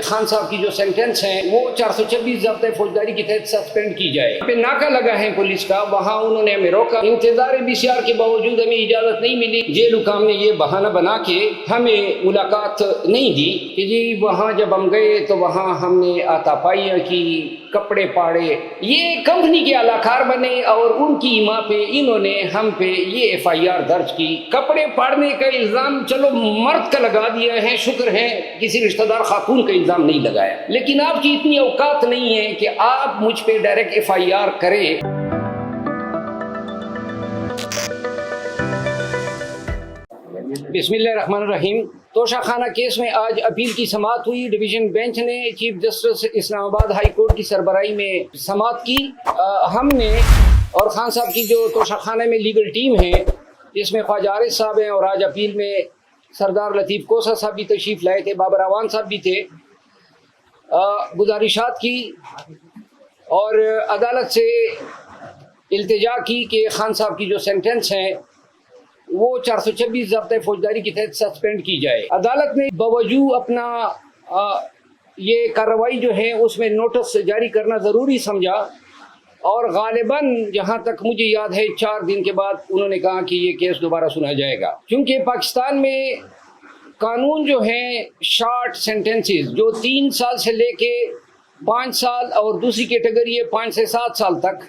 خان صاحب کی جو سینٹنس ہیں وہ 426 ضابطۂ فوجداری کے تحت سسپینڈ کی جائے۔ پہ ناکہ لگا ہے پولیس کا، وہاں انہوں نے ہمیں روکا، انتظار BCR کے باوجود ہمیں اجازت نہیں ملی۔ جیل حکام نے یہ بہانہ بنا کے ہمیں ملاقات نہیں دی کہ جی وہاں جب ہم گئے تو وہاں ہم نے آتا پائیاں کی، کپڑے پاڑے۔ یہ کمپنی کے اعلی کار بنے اور ان کی ایما پہ انہوں نے ہم پہ یہ FIR درج کی۔ کپڑے پاڑنے کا الزام چلو مرد کا لگا دیا ہے، شکر ہے کسی رشتہ دار خاتون کا الزام نہیں لگایا، لیکن آپ کی اتنی اوقات نہیں ہے کہ آپ مجھ پہ ڈائریکٹ FIR کریں۔ بسم اللہ الرحمن الرحیم۔ توشہ خانہ کیس میں آج اپیل کی سماعت ہوئی۔ ڈویژن بینچ نے چیف جسٹس اسلام آباد ہائی کورٹ کی سربراہی میں سماعت کی۔ ہم نے اور خان صاحب کی جو توشہ خانہ میں لیگل ٹیم ہے، جس میں خواجہ عارض صاحب ہیں، اور آج اپیل میں سردار لطیف کوسہ صاحب بھی تشریف لائے تھے، بابر اعوان صاحب بھی تھے، گزارشات کی اور عدالت سے التجا کی کہ خان صاحب کی جو سینٹنس ہیں وہ 426 ضابطۂ فوجداری کے تحت سسپینڈ کی جائے۔ عدالت نے باوجود اپنا یہ کارروائی جو ہے اس میں نوٹس جاری کرنا ضروری سمجھا، اور غالباً جہاں تک مجھے یاد ہے 4 دن کے بعد انہوں نے کہا کہ یہ کیس دوبارہ سنا جائے گا، کیونکہ پاکستان میں قانون جو ہیں شارٹ سینٹنسز جو 3 سال سے لے کے 5 سال اور دوسری کیٹیگری ہے 5 سے 7 سال تک،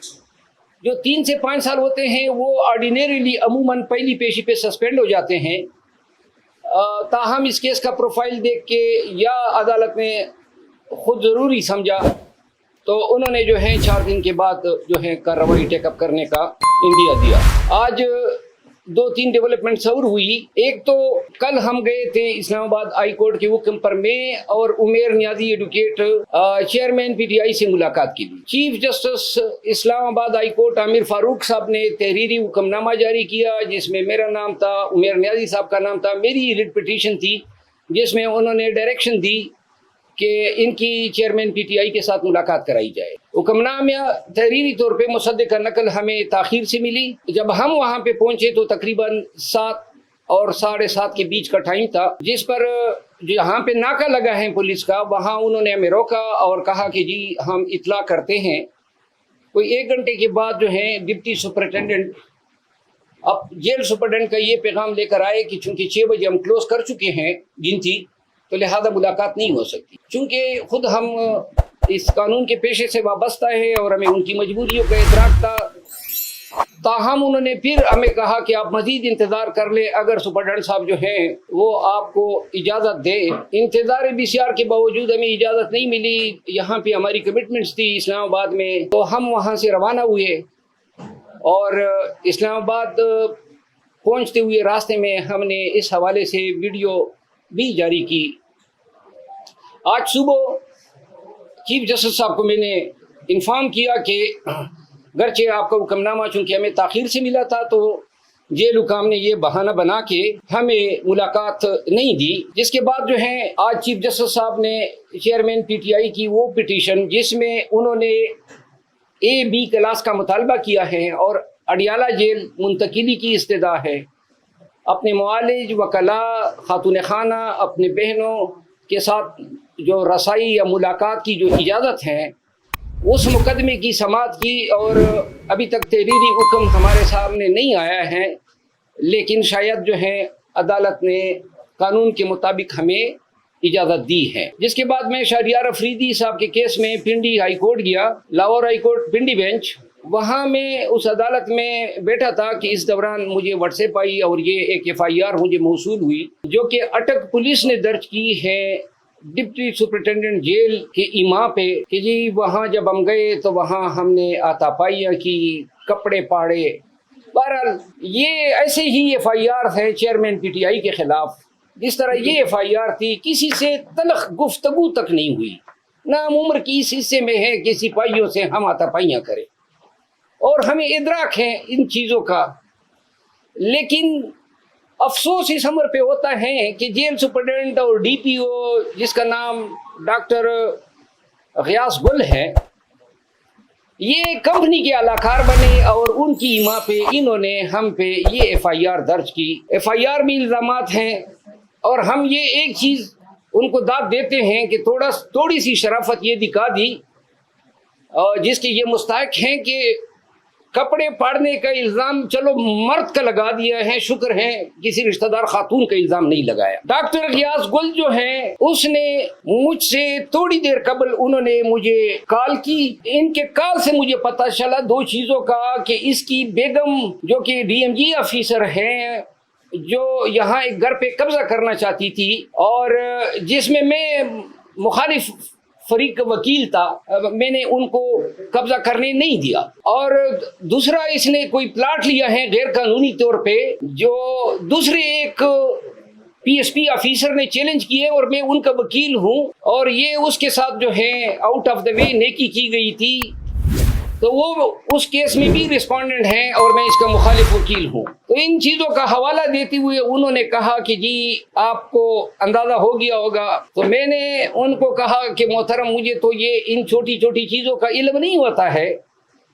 جو 3 سے 5 سال ہوتے ہیں وہ آرڈینریلی عموماً پہلی پیشی پہ سسپینڈ ہو جاتے ہیں۔ تاہم اس کیس کا پروفائل دیکھ کے یا عدالت نے خود ضروری سمجھا تو انہوں نے جو ہے 4 دن کے بعد جو ہے کارروائی ٹیک اپ کرنے کا اندیا دیا۔ آج 2-3 ڈیولپمنٹس اور ہوئی۔ ایک تو کل ہم گئے تھے اسلام آباد ہائی کورٹ کے حکم پر، میں اور عمیر نیازی ایڈوکیٹ چیئرمین PTI سے ملاقات کی۔ چیف جسٹس اسلام آباد ہائی کورٹ عامر فاروق صاحب نے تحریری حکم نامہ جاری کیا جس میں میرا نام تھا، عمیر نیازی صاحب کا نام تھا، میری ریٹ پٹیشن تھی جس میں انہوں نے ڈائریکشن دی کہ ان کی چیئرمین PTI کے ساتھ ملاقات کرائی جائے۔ حکم نامہ تحریری طور پہ مصدقہ نقل ہمیں تاخیر سے ملی۔ جب ہم وہاں پہ پہنچے تو تقریباً 7 اور 7:30 کے بیچ کا ٹائم تھا، جس پر جہاں پہ ناکہ لگا ہے پولیس کا وہاں انہوں نے ہمیں روکا اور کہا کہ جی ہم اطلاع کرتے ہیں۔ کوئی 1 گھنٹے کے بعد جو ہے ڈپٹی سپرنٹینڈنٹ اب جیل سپرنٹینڈنٹ کا یہ پیغام لے کر آئے کہ چونکہ 6 بجے ہم کلوز کر چکے ہیں گنتی، تو لہذا ملاقات نہیں ہو سکتی۔ چونکہ خود ہم اس قانون کے پیشے سے وابستہ ہے اور ہمیں ان کی مجبوریوں کا ادراک تھا، تاہم انہوں نے پھر ہمیں کہا کہ آپ مزید انتظار کر لیں، اگر سپرنٹینڈنٹ صاحب جو ہیں وہ آپ کو اجازت دے۔ انتظار BCR کے باوجود ہمیں اجازت نہیں ملی، یہاں پہ ہماری کمٹمنٹس تھی اسلام آباد میں، تو ہم وہاں سے روانہ ہوئے اور اسلام آباد پہنچتے ہوئے راستے میں ہم نے اس حوالے سے ویڈیو بھی جاری کی۔ آج صبح چیف جسٹس صاحب کو میں نے انفارم کیا کہ گرچہ آپ کا حکم نامہ چونکہ ہمیں تاخیر سے ملا تھا تو جیل حکام نے یہ بہانہ بنا کے ہمیں ملاقات نہیں دی، جس کے بعد جو ہے آج چیف جسٹس صاحب نے چیئرمین PTI کی وہ پٹیشن جس میں انہوں نے A-B کلاس کا مطالبہ کیا ہے اور اڈیالہ جیل منتقلی کی استدعا ہے، اپنے معالج، وکلاء، خاتون خانہ، اپنے بہنوں کے ساتھ جو رسائی یا ملاقات کی جو اجازت ہے اس مقدمے کی سماعت کی، اور ابھی تک تحریری حکم ہمارے سامنے نہیں آیا ہے، لیکن شاید جو ہے عدالت نے قانون کے مطابق ہمیں اجازت دی ہے۔ جس کے بعد میں شہریار افریدی صاحب کے کیس میں پنڈی ہائی کورٹ گیا، Lahore high court Pindi bench, وہاں میں اس عدالت میں بیٹھا تھا کہ اس دوران مجھے واٹس ایپ آئی اور یہ ایک FIR مجھے موصول ہوئی جو کہ اٹک پولیس نے درج کی ہے ڈپٹی سپرنٹینڈنٹ جیل کے ایما پہ کہ جی وہاں جب ہم گئے تو وہاں ہم نے آتا پائیاں کی، کپڑے پاڑے۔ بہرحال یہ ایسے ہی FIR ہے چیئرمین PTI کے خلاف، جس طرح یہ FIR تھی کسی سے تلخ گفتگو تک نہیں ہوئی، نام عمر کی اس حصے میں ہے کہ سپاہیوں سے ہم آتا پائیاں کریں، اور ہمیں ادراک ہے ان چیزوں کا، لیکن افسوس اس امر پہ ہوتا ہے کہ جیل سپرنٹینڈنٹ اور DPO جس کا نام ڈاکٹر غیاث گل ہے، یہ کمپنی کے اعلی کار بنے اور ان کی ایما پہ انہوں نے ہم پہ یہ FIR درج کی۔ FIR میں الزامات ہیں اور ہم یہ ایک چیز ان کو داد دیتے ہیں کہ تھوڑی سی شرافت یہ دکھا دی جس کے یہ مستحق ہیں کہ کپڑے پاڑنے کا الزام چلو مرد کا لگا دیا ہے، شکر ہے کسی رشتہ دار خاتون کا الزام نہیں لگایا۔ ڈاکٹر غیاث گل جو ہیں اس نے مجھ سے تھوڑی دیر قبل انہوں نے مجھے کال کی، ان کے کال سے مجھے پتہ چلا دو چیزوں کا، کہ اس کی بیگم جو کہ ڈی ایم جی آفیسر ہیں جو یہاں ایک گھر پہ قبضہ کرنا چاہتی تھی، اور جس میں مخالف فریق کا وکیل تھا، میں نے ان کو قبضہ کرنے نہیں دیا، اور دوسرا اس نے کوئی پلاٹ لیا ہے غیر قانونی طور پہ جو دوسرے ایک پی ایس پی آفیسر نے چیلنج کیے، اور میں ان کا وکیل ہوں، اور یہ اس کے ساتھ جو ہے آؤٹ آف دا وے نیکی کی گئی تھی، تو وہ اس کیس میں بھی ریسپونڈنٹ ہیں اور میں اس کا مخالف وکیل ہوں۔ تو ان چیزوں کا حوالہ دیتے ہوئے انہوں نے کہا کہ جی آپ کو اندازہ ہو گیا ہوگا، تو میں نے ان کو کہا کہ محترم مجھے تو یہ ان چھوٹی چھوٹی چیزوں کا علم نہیں ہوتا ہے،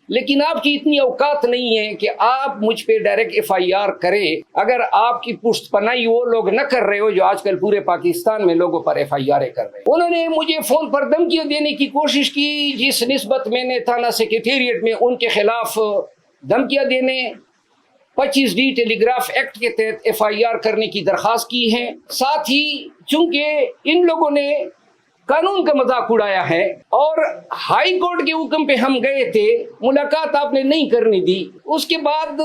لیکن آپ کی اتنی اوقات نہیں ہے کہ آپ مجھ پہ ڈائریکٹ ایف آئی آر کرے، اگر آپ کی پشت پناہی وہ لوگ نہ کر رہے ہو جو آج کل پورے پاکستان میں لوگوں پر ایف آئی آر کر رہے ہیں۔ انہوں نے مجھے فون پر دھمکیاں دینے کی کوشش کی، جس نسبت میں نے تھانہ سیکریٹریٹ میں ان کے خلاف دھمکیاں دینے 25D ٹیلی گراف ایکٹ کے تحت ایف آئی آر کرنے کی درخواست کی ہے۔ ساتھ ہی چونکہ ان لوگوں نے قانون کا مذاق اڑایا ہے اور ہائی کورٹ کے حکم پہ ہم گئے تھے، ملاقات آپ نے نہیں کرنی دی، اس کے بعد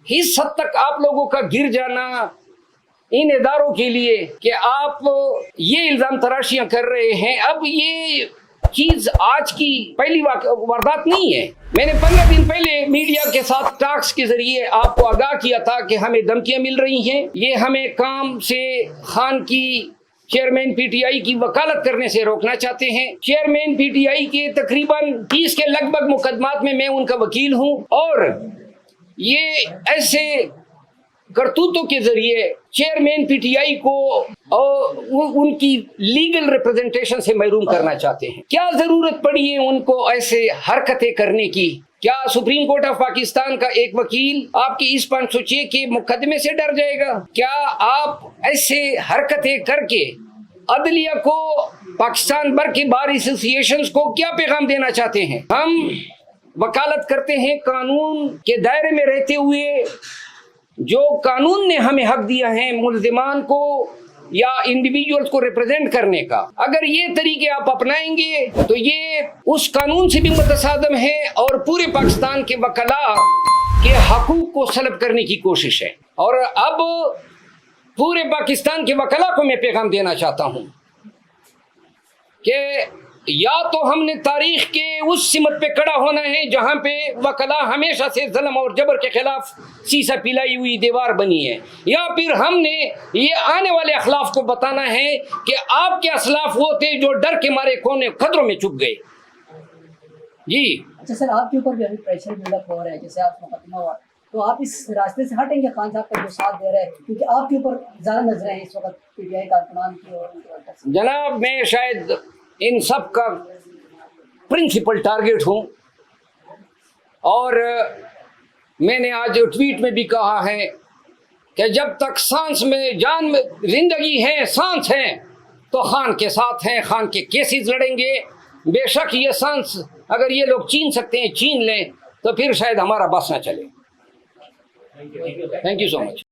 اس حد تک آپ لوگوں کا گر جانا ان اداروں کے لیے کہ آپ یہ الزام تراشیاں کر رہے ہیں۔ اب یہ چیز آج کی پہلی واردات نہیں ہے، میں نے 15 دن پہلے میڈیا کے ساتھ ٹاکس کے ذریعے آپ کو آگاہ کیا تھا کہ ہمیں دھمکیاں مل رہی ہیں، یہ ہمیں کام سے خان کی چیئرمین پی ٹی آئی کی وکالت کرنے سے روکنا چاہتے ہیں۔ چیئرمین پی ٹی آئی کے تقریباً 30 کے لگ بھگ مقدمات میں ان کا وکیل ہوں، اور یہ ایسے کرتوتوں کے ذریعے چیئرمین پی ٹی آئی کو ان کی لیگل ریپرزنٹیشن سے محروم کرنا چاہتے ہیں۔ کیا ضرورت پڑی ہے ان کو ایسے حرکتیں کرنے کی؟ کیا سپریم کورٹ آف پاکستان کا ایک وکیل آپ کی اس 506 کے مقدمے سے ڈر جائے گا؟ کیا آپ ایسے حرکتیں کر کے عدلیہ کو، پاکستان بھر کے بار ایسوسی ایشنز کو کیا پیغام دینا چاہتے ہیں؟ ہم وکالت کرتے ہیں قانون کے دائرے میں رہتے ہوئے، جو قانون نے ہمیں حق دیا ہے ملزمان کو یا انڈیویجولز کو ریپرزینٹ کرنے کا۔ اگر یہ طریقے آپ اپنائیں گے تو یہ اس قانون سے بھی متصادم ہے اور پورے پاکستان کے وکلاء کے حقوق کو سلب کرنے کی کوشش ہے۔ اور اب پورے پاکستان کے وکلاء کو میں پیغام دینا چاہتا ہوں کہ یا تو ہم نے تاریخ کے اس سمت پہ کھڑا ہونا ہے جہاں پہ وکلاء ہمیشہ سے ظلم اور جبر کے خلاف سیسا پلائی ہوئی دیوار بنی ہے، یا پھر ہم نے یہ آنے والے اخلاف کو بتانا ہے کہ آپ کے اسلاف وہ تھے جو ڈر کے مارے کونے خطروں میں چھپ گئے۔ جی اچھا سر، آپ کے اوپر بھی ابھی پریشر بلڈ اپ ہو رہا ہے، جیسے آپ مقدمہ ہوا، تو آپ اس راستے سے ہٹیں گے؟ خان صاحب کا جو ساتھ دے رہے ہیں، کیونکہ آپ کے اوپر زیادہ نظریں ہیں اس وقت پی ٹی آئی کارکنان کی اور ان کے۔ جناب میں شاید ان سب کا پرنسپل ٹارگٹ ہوں، اور میں نے آج ٹویٹ میں بھی کہا ہے کہ جب تک سانس میں جان میں زندگی ہے، سانس ہے، تو خان کے ساتھ ہیں، خان کے کیسز لڑیں گے۔ بے شک یہ سانس اگر یہ لوگ چھین سکتے ہیں چھین لیں، تو پھر شاید ہمارا بس نہ چلے۔ Thank you so much.